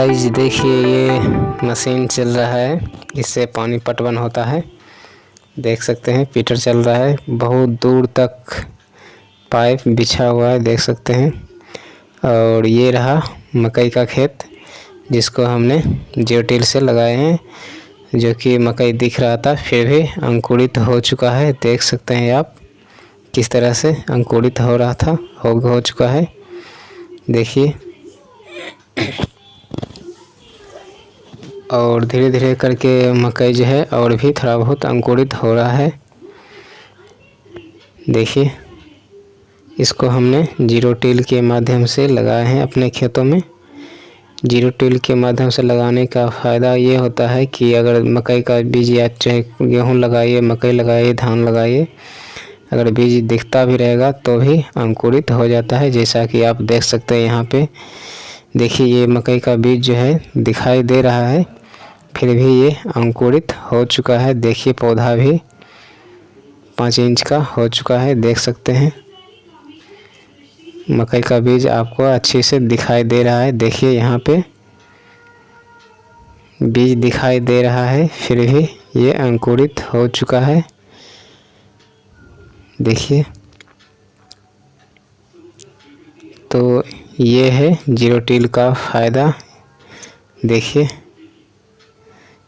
Guys देखिए ये machine चल रहा है, इससे पानी पटवन होता है। देख सकते हैं पीटर चल रहा है, बहुत दूर तक पाइप बिछा हुआ है, देख सकते हैं। और ये रहा मकई का खेत जिसको हमने जियोटिल से लगाए हैं, जो कि मकई दिख रहा था फिर भी अंकुरित हो चुका है। देख सकते हैं आप किस तरह से अंकुरित हो रहा था, हो चुका है। देखिए और धीरे धीरे करके मकई जो है और भी थोड़ा बहुत अंकुरित हो रहा है। देखिए इसको हमने जीरो टिल के माध्यम से लगाए हैं अपने खेतों में। जीरो टिल के माध्यम से लगाने का फ़ायदा ये होता है कि अगर मकई का बीज या चाहे गेहूँ लगाइए, मकई लगाइए, धान लगाइए, अगर बीज दिखता भी रहेगा तो भी अंकुरित हो जाता है। जैसा कि आप देख सकते हैं यहाँ पे देखिए ये मकई का बीज जो है दिखाई दे रहा है, फिर भी ये अंकुरित हो चुका है। देखिए पौधा भी 5 इंच का हो चुका है, देख सकते हैं। मकई का बीज आपको अच्छे से दिखाई दे रहा है। देखिए यहाँ पे बीज दिखाई दे रहा है, फिर भी ये अंकुरित हो चुका है। देखिए तो ये है जीरो टिल का फ़ायदा। देखिए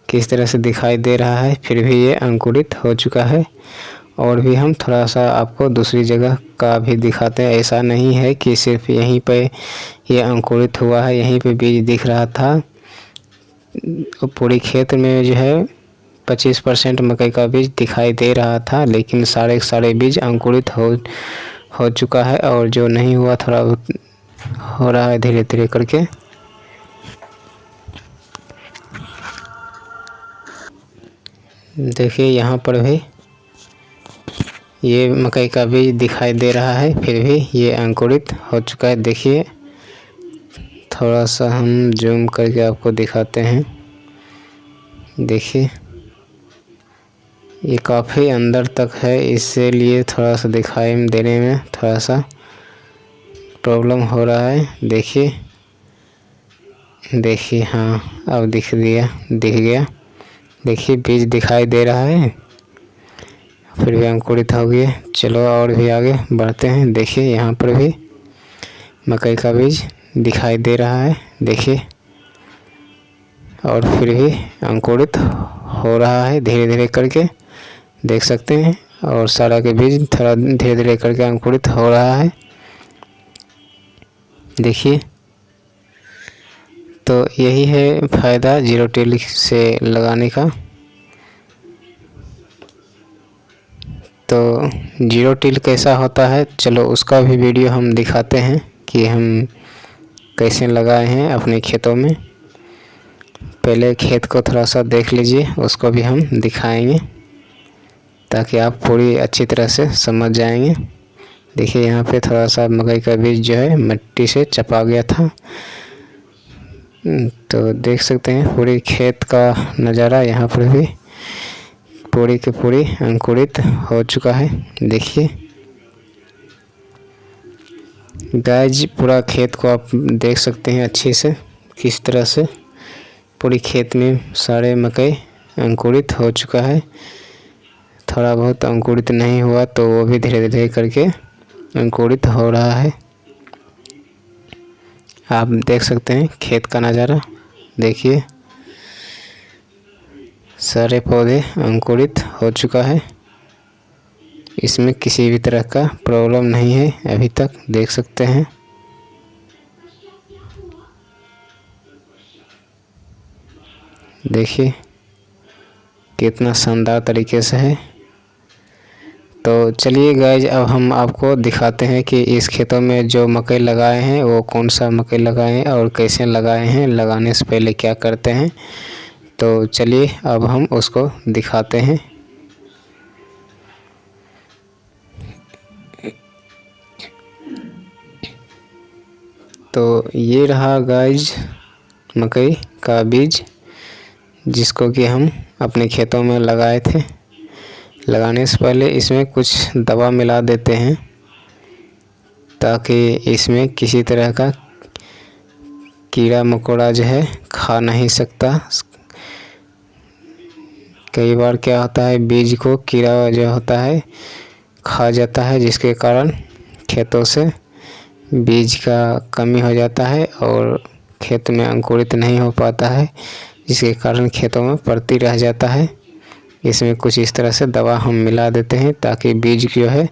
किस तरह से दिखाई दे रहा है, फिर भी ये अंकुरित हो चुका है। और भी हम थोड़ा सा आपको दूसरी जगह का भी दिखाते हैं। ऐसा नहीं है कि सिर्फ यहीं पे ये अंकुरित हुआ है, यहीं पे बीज दिख रहा था। पूरी खेत में जो है 25% मकई का बीज दिखाई दे रहा था, लेकिन सारे बीज अंकुरित हो चुका है। और जो नहीं हुआ थोड़ा हो रहा है धीरे धीरे करके। देखिए यहाँ पर भी ये मकई का बीज दिखाई दे रहा है, फिर भी ये अंकुरित हो चुका है। देखिए थोड़ा सा हम जूम करके आपको दिखाते हैं। देखिए ये काफ़ी अंदर तक है, इसलिए थोड़ा सा दिखाई देने में थोड़ा सा प्रॉब्लम हो रहा है। देखिए हाँ अब दिख गया। देखिए बीज दिखाई दे रहा है, फिर भी अंकुरित हो गया। चलो और भी आगे बढ़ते हैं। देखिए यहाँ पर भी मकई का बीज दिखाई दे रहा है, देखिए, और फिर भी अंकुरित हो रहा है धीरे धीरे करके, देख सकते हैं। और सारा के बीज थोड़ा धीरे धीरे करके अंकुरित हो रहा है। देखिए तो यही है फ़ायदा जीरो टिल से लगाने का। तो जीरो टिल कैसा होता है, चलो उसका भी वीडियो हम दिखाते हैं कि हम कैसे लगाए हैं अपने खेतों में। पहले खेत को थोड़ा सा देख लीजिए, उसको भी हम दिखाएंगे ताकि आप पूरी अच्छी तरह से समझ जाएंगे। देखिए यहाँ पे थोड़ा सा मकई का बीज जो है मिट्टी से चपा गया था, तो देख सकते हैं पूरी खेत का नज़ारा यहाँ पर भी पूरी की पूरी अंकुरित हो चुका है। देखिए गाइज पूरा खेत को आप देख सकते हैं अच्छे से, किस तरह से पूरी खेत में सारे मकई अंकुरित हो चुका है। थोड़ा बहुत अंकुरित नहीं हुआ तो वो भी धीरे धीरे करके अंकुरित हो रहा है। आप देख सकते हैं खेत का नज़ारा। देखिए सारे पौधे अंकुरित हो चुका है, इसमें किसी भी तरह का प्रॉब्लम नहीं है अभी तक, देख सकते हैं। देखिए कितना शानदार तरीके से है। तो चलिए गाइज अब हम आपको दिखाते हैं कि इस खेतों में जो मकई लगाए हैं वो कौन सा मकई लगाए हैं और कैसे लगाए हैं, लगाने से पहले क्या करते हैं। तो चलिए अब हम उसको दिखाते हैं। तो ये रहा गाइज मकई का बीज, जिसको कि हम अपने खेतों में लगाए थे। लगाने से पहले इसमें कुछ दवा मिला देते हैं, ताकि इसमें किसी तरह का कीड़ा मकोड़ा जो है खा नहीं सकता। कई बार क्या होता है, बीज को कीड़ा जो होता है खा जाता है, जिसके कारण खेतों से बीज का कमी हो जाता है और खेत में अंकुरित नहीं हो पाता है, जिसके कारण खेतों में पड़ती रह जाता है। इसमें कुछ इस तरह से दवा हम मिला देते हैं ताकि बीज जो है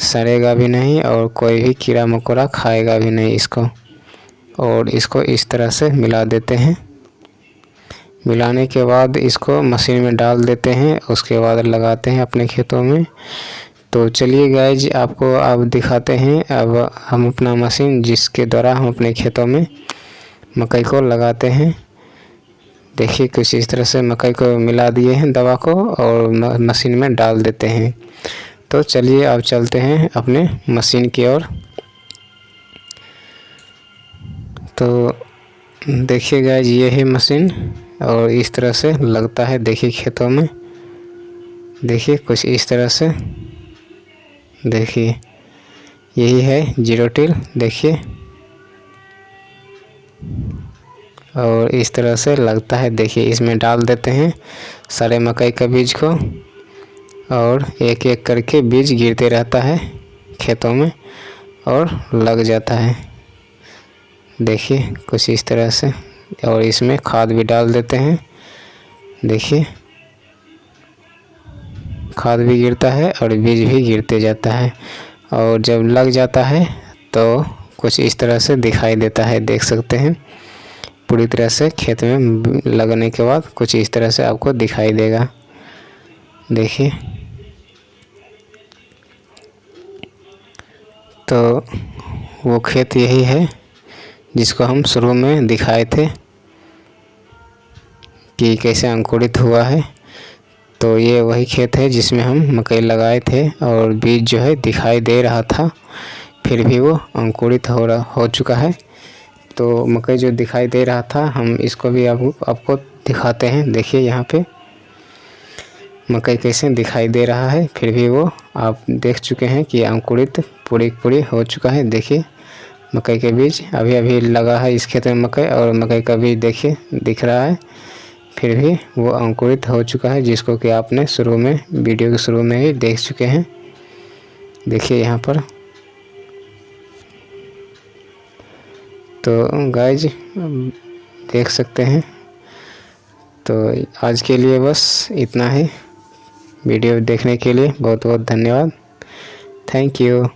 सड़ेगा भी नहीं और कोई भी कीड़ा मकोड़ा खाएगा भी नहीं इसको। और इसको इस तरह से मिला देते हैं। मिलाने के बाद इसको मशीन में डाल देते हैं, उसके बाद लगाते हैं अपने खेतों में। तो चलिए गाइज, आपको अब दिखाते हैं अब हम अपना मशीन जिसके द्वारा हम अपने खेतों में मकई को लगाते हैं। देखिए कुछ इस तरह से मकई को मिला दिए हैं दवा को और मशीन में डाल देते हैं। तो चलिए अब चलते हैं अपने मशीन की ओर। तो देखिए गाइज, ये है मशीन और इस तरह से लगता है। देखिए खेतों में, देखिए कुछ इस तरह से, देखिए यही है जीरो टिल। देखिए और इस तरह से लगता है। देखिए इसमें डाल देते हैं सारे मकई का बीज को और एक एक करके बीज गिरते रहता है खेतों में और लग जाता है। देखिए कुछ इस तरह से, और इसमें खाद भी डाल देते हैं। देखिए खाद भी गिरता है और बीज भी गिरते जाता है और जब लग जाता है तो कुछ इस तरह से दिखाई देता है। देख सकते हैं पूरी तरह से खेत में लगने के बाद कुछ इस तरह से आपको दिखाई देगा। देखिए तो वो खेत यही है जिसको हम शुरू में दिखाए थे कि कैसे अंकुरित हुआ है। तो ये वही खेत है जिसमें हम मकई लगाए थे और बीज जो है दिखाई दे रहा था, फिर भी वो अंकुरित हो चुका है। तो मकई जो दिखाई दे रहा था, हम इसको भी आपको दिखाते हैं। देखिए यहाँ पे मकई कैसे दिखाई दे रहा है, फिर भी वो आप देख चुके हैं कि अंकुरित पूरी हो चुका है। देखिए मकई के बीज अभी लगा है इस खेत में मकई, और मकई का बीज देखिए दिख रहा है, फिर भी वो अंकुरित हो चुका है, जिसको कि आपने शुरू में वीडियो के शुरू में ही देख चुके हैं। देखिए यहाँ पर। तो गाइज देख सकते हैं। तो आज के लिए बस इतना ही। वीडियो देखने के लिए बहुत बहुत धन्यवाद। Thank you.